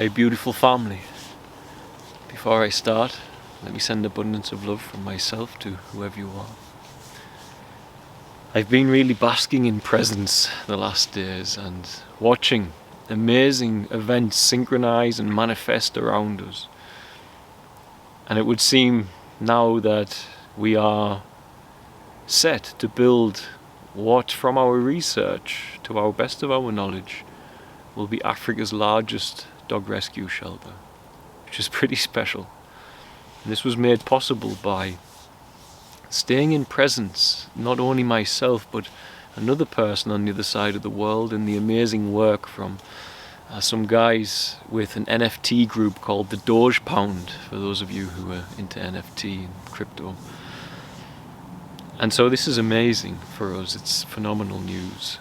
Hey beautiful family, before I start, let me send abundance of love from myself to whoever you are. I've been really basking in presence the last days and watching amazing events synchronize and manifest around us. And it would seem now that we are set to build what, from our research, to our best of our knowledge, will be Africa's largest dog rescue shelter, which is pretty special. And this was made possible by staying in presence, not only myself but another person on the other side of the world, and the amazing work from some guys with an NFT group called the Doge Pound, for those of you who are into NFT and crypto. And so this is amazing for us, it's phenomenal news.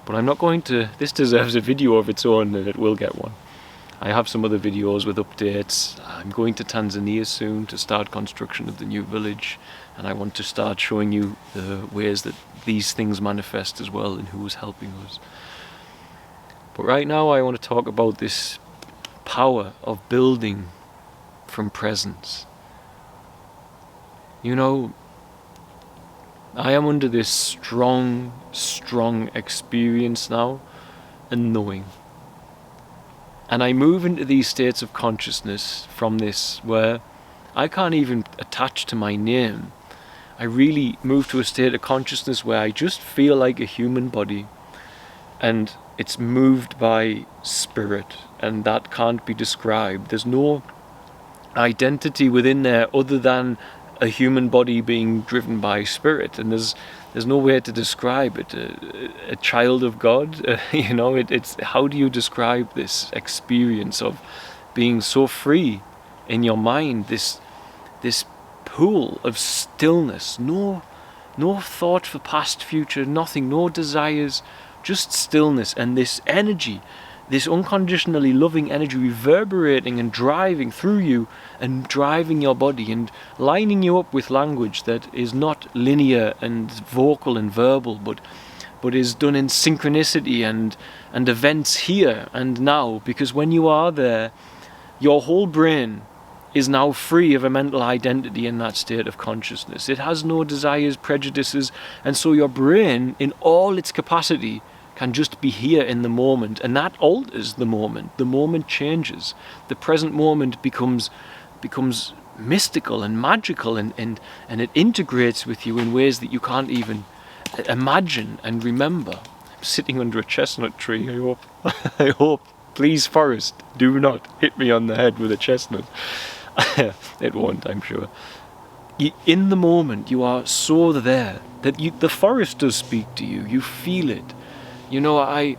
But I'm not going to, this deserves a video of its own, and it will get one. I have some other videos with updates. I'm going to Tanzania soon to start construction of the new village, and I want to start showing you the ways that these things manifest as well and who is helping us. But right now I want to talk about this power of building from presence. You know, I am under this strong experience now and knowing. And I move into these states of consciousness from this where I can't even attach to my name. I really move to a state of consciousness where I just feel like a human body, and it's moved by spirit, and that can't be described. There's no identity within there other than a human body being driven by spirit, and there's no way to describe it. A child of God, you know, it's how do you describe this experience of being so free in your mind, this pool of stillness, no thought for past, future, nothing, no desires, just stillness, and this energy, this unconditionally loving energy reverberating and driving through you and driving your body and lining you up with language that is not linear and vocal and verbal, but is done in synchronicity and events here and now. Because when you are there, your whole brain is now free of a mental identity in that state of consciousness. It has no desires, prejudices, and so your brain, in all its capacity, can just be here in the moment, and that alters the moment. The moment changes. The present moment becomes mystical and magical, and it integrates with you in ways that you can't even imagine and remember. I'm sitting under a chestnut tree, I hope. Please, forest, do not hit me on the head with a chestnut. It won't, I'm sure. In the moment, you are so there that the forest does speak to you. You feel it. You know, I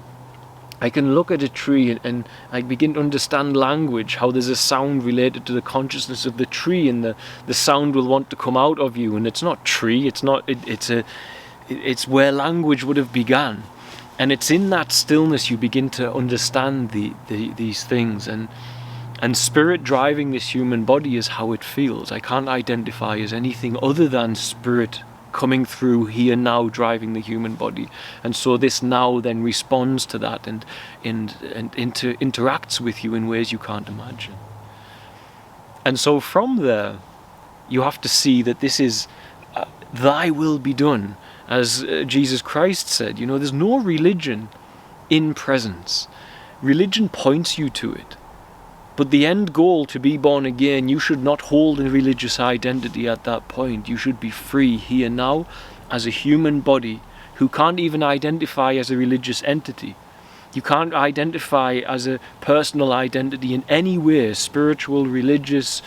can look at a tree and I begin to understand language, how there's a sound related to the consciousness of the tree, and the sound will want to come out of you, and it's not tree, it's where language would have begun. And it's in that stillness you begin to understand these things, and spirit driving this human body is how it feels. I can't identify as anything other than spirit coming through here now, driving the human body. And so this now then responds to that and interacts with you in ways you can't imagine. And so from there, you have to see that this is thy will be done. As Jesus Christ said, you know, there's no religion in presence. Religion points you to it. But the end goal, to be born again, you should not hold a religious identity at that point. You should be free here now as a human body who can't even identify as a religious entity. You can't identify as a personal identity in any way, spiritual, religious,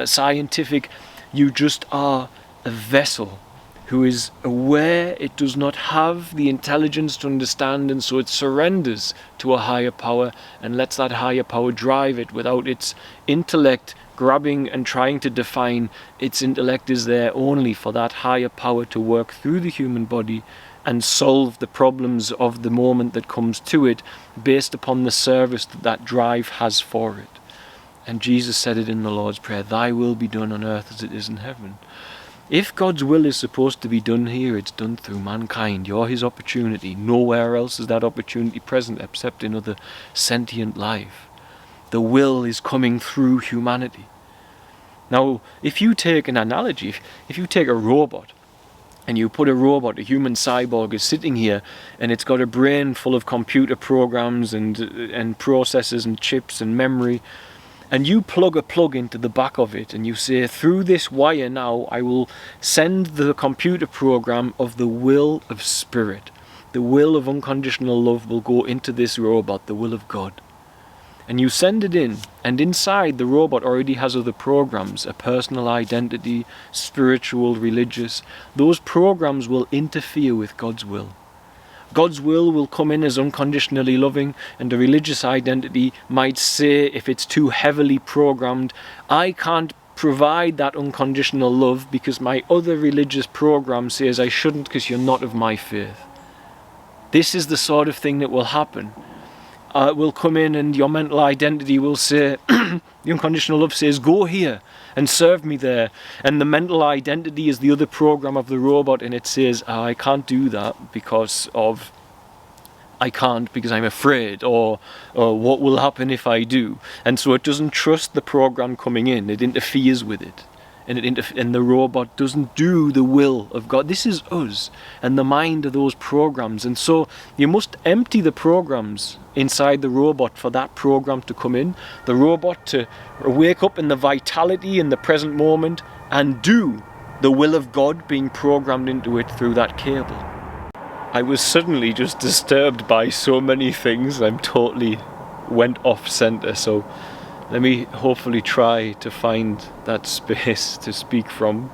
scientific. You just are a vessel who is aware it does not have the intelligence to understand, and so it surrenders to a higher power and lets that higher power drive it without its intellect grabbing and trying to define. Its intellect is there only for that higher power to work through the human body and solve the problems of the moment that comes to it based upon the service that drive has for it. And Jesus said it in the Lord's Prayer, thy will be done on earth as it is in heaven. If God's will is supposed to be done here, it's done through mankind. You're his opportunity. Nowhere else is that opportunity present except in other sentient life. The will is coming through humanity. Now, if you take an analogy, if you take a robot, and you put a human cyborg is sitting here, and it's got a brain full of computer programs and processors and chips and memory, and you plug a plug into the back of it, and you say, through this wire now, I will send the computer program of the will of spirit. The will of unconditional love will go into this robot, the will of God. And you send it in, and inside the robot already has other programs, a personal identity, spiritual, religious. Those programs will interfere with God's will. God's will come in as unconditionally loving, and the religious identity might say, if it's too heavily programmed, I can't provide that unconditional love because my other religious program says I shouldn't because you're not of my faith. This is the sort of thing that will happen. Will come in, and your mental identity will say, the unconditional love says, go here and serve me there. And the mental identity is the other program of the robot, and it says, I can't do that because I'm afraid, or what will happen if I do. And so it doesn't trust the program coming in, it interferes with it. And the robot doesn't do the will of God. This is us and the mind of those programs. And so you must empty the programs inside the robot for that program to come in. The robot to wake up in the vitality in the present moment and do the will of God being programmed into it through that cable. I was suddenly just disturbed by so many things. I'm totally went off center. So let me hopefully try to find that space to speak from.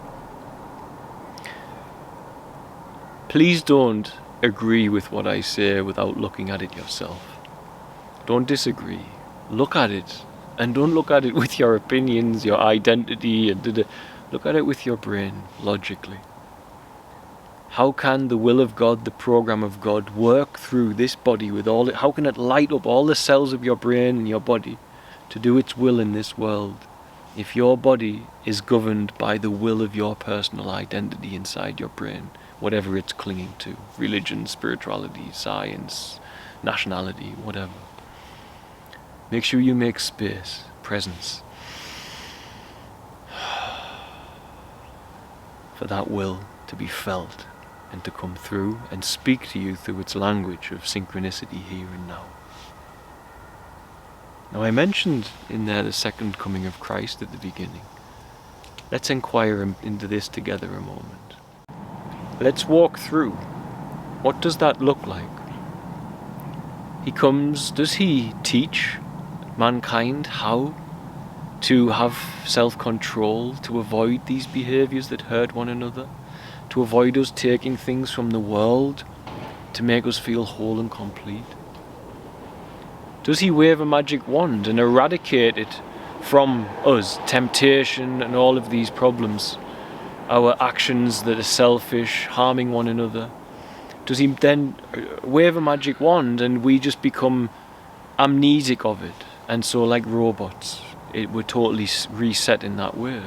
Please don't agree with what I say without looking at it yourself. Don't disagree. Look at it. And don't look at it with your opinions, your identity, and look at it with your brain, logically. How can the will of God, the program of God, work through this body with all it? How can it light up all the cells of your brain and your body to do its will in this world, if your body is governed by the will of your personal identity inside your brain, whatever it's clinging to, religion, spirituality, science, nationality, whatever. Make sure you make space, presence, for that will to be felt and to come through and speak to you through its language of synchronicity here and now. Now, I mentioned in there the second coming of Christ at the beginning. Let's inquire into this together a moment. Let's walk through. What does that look like? He comes, does he teach mankind how to have self-control, to avoid these behaviors that hurt one another, to avoid us taking things from the world to make us feel whole and complete? Does he wave a magic wand and eradicate it from us, temptation and all of these problems, our actions that are selfish, harming one another? Does he then wave a magic wand and we just become amnesic of it? And so, like robots, we're totally reset in that way.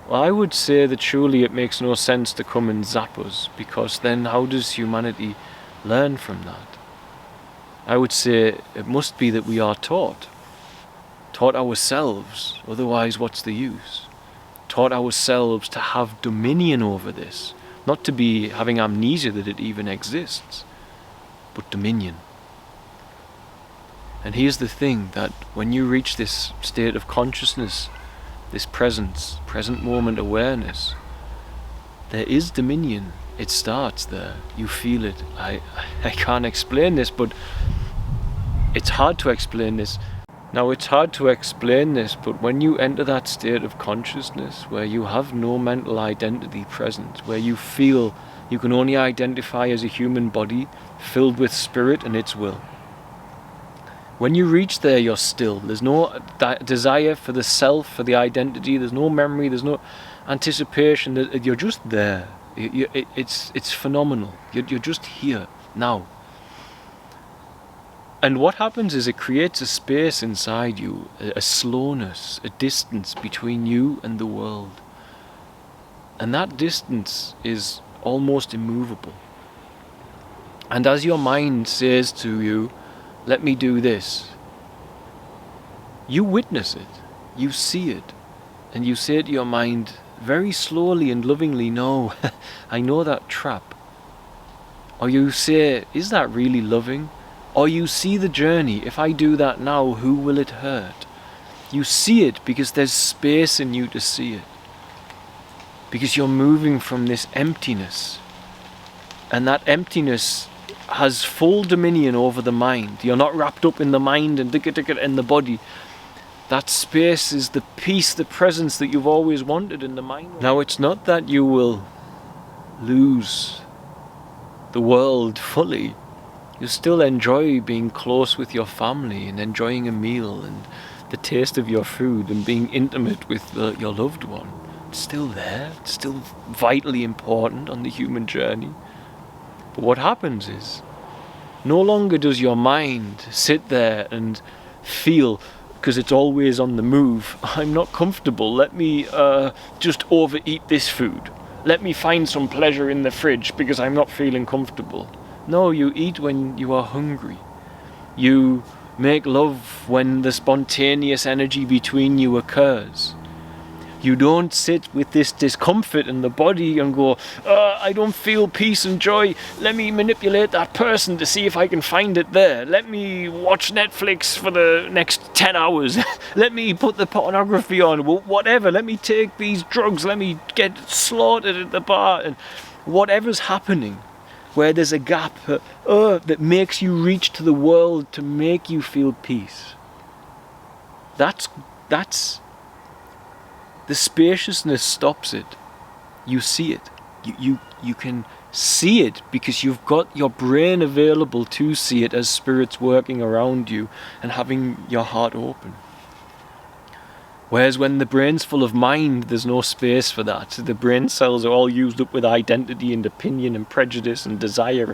Well, I would say that surely it makes no sense to come and zap us, because then how does humanity learn from that? I would say it must be that we are taught ourselves, otherwise what's the use? Taught ourselves to have dominion over this, not to be having amnesia that it even exists, but dominion. And here's the thing, that when you reach this state of consciousness, this present moment awareness, there is dominion. It starts there. You feel it. I can't explain this, but it's hard to explain this. Now, it's hard to explain this, but when you enter that state of consciousness where you have no mental identity present, where you feel you can only identify as a human body filled with spirit and its will. When you reach there, you're still. There's no desire for the self, for the identity. There's no memory. There's no anticipation. You're just there. It's phenomenal. You're just here, now. And what happens is it creates a space inside you, a slowness, a distance between you and the world. And that distance is almost immovable. And as your mind says to you, let me do this, you witness it, you see it, and you say to your mind very slowly and lovingly, no, I know that trap. Or you say, is that really loving? Or you see the journey, if I do that now, who will it hurt? You see it because there's space in you to see it. Because you're moving from this emptiness. And that emptiness has full dominion over the mind. You're not wrapped up in the mind and in the body. That space is the peace, the presence that you've always wanted in the mind. Now it's not that you will lose the world fully. You still enjoy being close with your family and enjoying a meal and the taste of your food and being intimate with your loved one. It's still there. It's still vitally important on the human journey. But what happens is, no longer does your mind sit there and feel, because it's always on the move, I'm not comfortable, let me just overeat this food. Let me find some pleasure in the fridge because I'm not feeling comfortable. No, you eat when you are hungry. You make love when the spontaneous energy between you occurs. You don't sit with this discomfort in the body and go, I don't feel peace and joy. Let me manipulate that person to see if I can find it there. Let me watch Netflix for the next 10 hours. Let me put the pornography on. Whatever. Let me take these drugs. Let me get slaughtered at the bar. And whatever's happening, where there's a gap that makes you reach to the world to make you feel peace. That's the spaciousness stops it. You see it. You can see it because you've got your brain available to see it as spirit's working around you and having your heart open. Whereas when the brain's full of mind, there's no space for that. The brain cells are all used up with identity and opinion and prejudice and desire.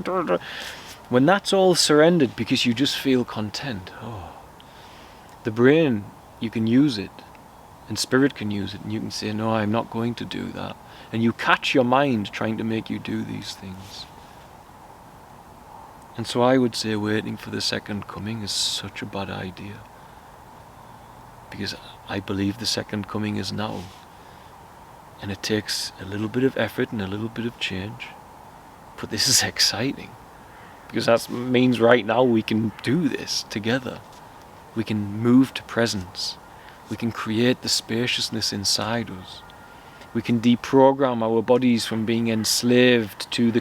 When that's all surrendered because you just feel content, the brain, you can use it. And spirit can use it, and you can say, no, I'm not going to do that. And you catch your mind trying to make you do these things. And so I would say waiting for the second coming is such a bad idea. Because I believe the second coming is now. And it takes a little bit of effort and a little bit of change. But this is exciting. Because that means right now we can do this together. We can move to presence. We can create the spaciousness inside us. We can deprogram our bodies from being enslaved to the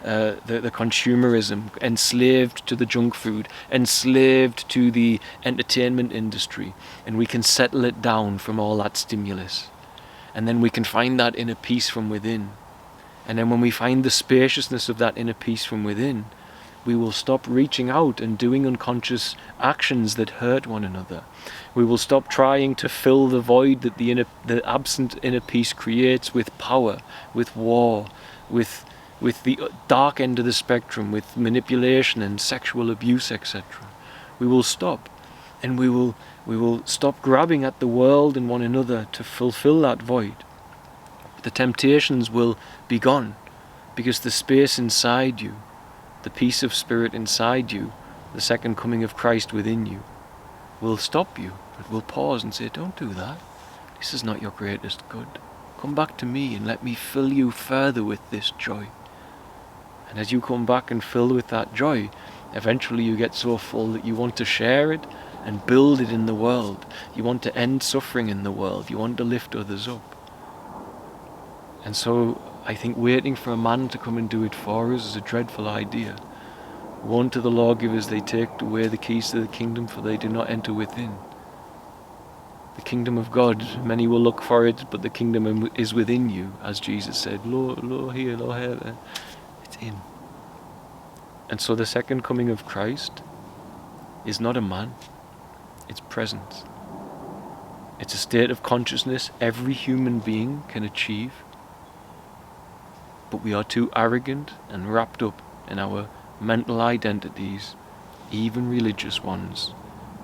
consumerism, enslaved to the junk food, enslaved to the entertainment industry, and we can settle it down from all that stimulus. And then we can find that inner peace from within. And then when we find the spaciousness of that inner peace from within, we will stop reaching out and doing unconscious actions that hurt one another. We will stop trying to fill the void that the absent inner peace creates with power, with war, with the dark end of the spectrum, with manipulation and sexual abuse, etc. We will stop, and we will stop grabbing at the world and one another to fulfill that void. The temptations will be gone, because the space inside you, the peace of spirit inside you, the second coming of Christ within you, will stop you. It will pause and say, don't do that. This is not your greatest good. Come back to me and let me fill you further with this joy. And as you come back and fill with that joy, eventually you get so full that you want to share it and build it in the world. You want to end suffering in the world. You want to lift others up. And so I think waiting for a man to come and do it for us is a dreadful idea. Woe to the lawgivers, they take away the keys to the kingdom, for they do not enter within. The kingdom of God, many will look for it, but the kingdom is within you, as Jesus said, lo here, lo here. It's in. And so the second coming of Christ is not a man, it's presence. It's a state of consciousness every human being can achieve. But we are too arrogant and wrapped up in our mental identities, even religious ones,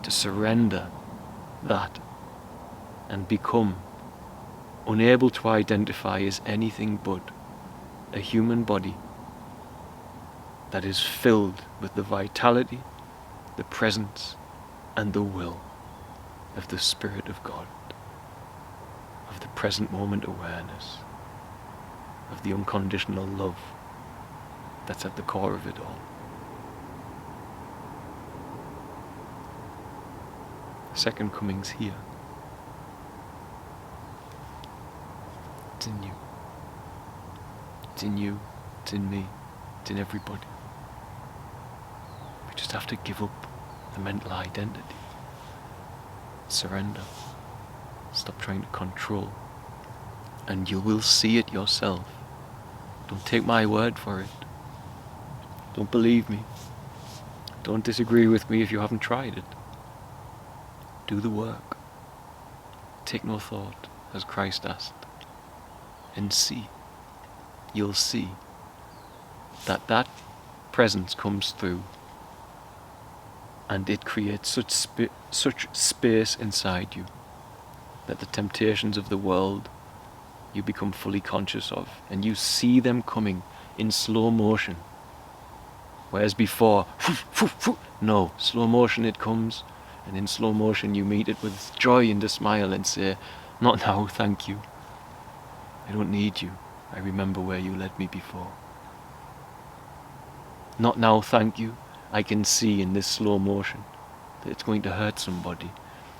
to surrender that and become unable to identify as anything but a human body that is filled with the vitality, the presence, and the will of the Spirit of God, of the present moment awareness, of the unconditional love that's at the core of it all. The second coming's here. It's in you. It's in you, it's in me, it's in everybody. We just have to give up the mental identity. Surrender. Stop trying to control. And you will see it yourself. Don't take my word for it. Don't believe me. Don't disagree with me if you haven't tried it. Do the work. Take no thought, as Christ asked. And see. You'll see that presence comes through, and it creates such space inside you that the temptations of the world you become fully conscious of, and you see them coming in slow motion. Whereas before, no, slow motion it comes, and in slow motion you meet it with joy and a smile and say, not now, thank you. I don't need you. I remember where you led me before. Not now, thank you. I can see in this slow motion that it's going to hurt somebody,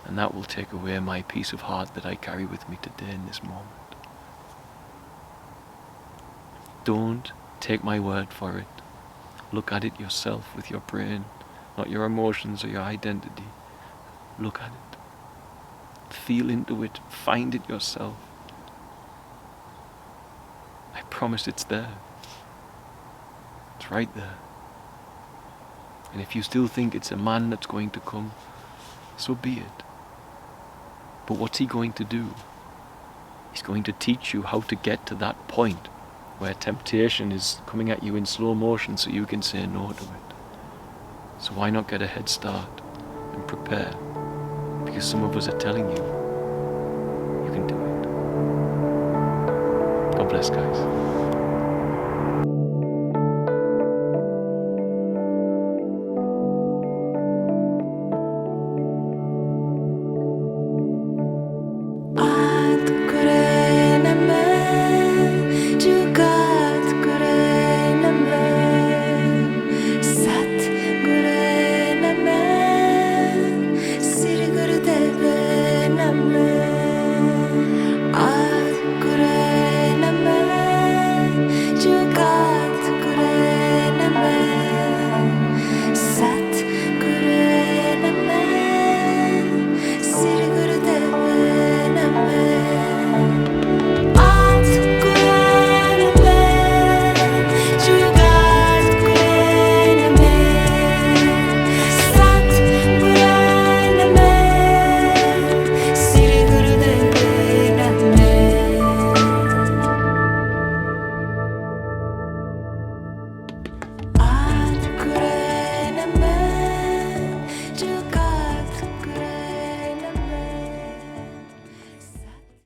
and that will take away my peace of heart that I carry with me today in this moment. Don't take my word for it. Look at it yourself with your brain, not your emotions or your identity. Look at it. Feel into it. Find it yourself. I promise it's there. It's right there. And if you still think it's a man that's going to come, so be it. But what's he going to do? He's going to teach you how to get to that point where temptation is coming at you in slow motion so you can say no to it. So why not get a head start and prepare? Because some of us are telling you, you can do it. God bless, guys.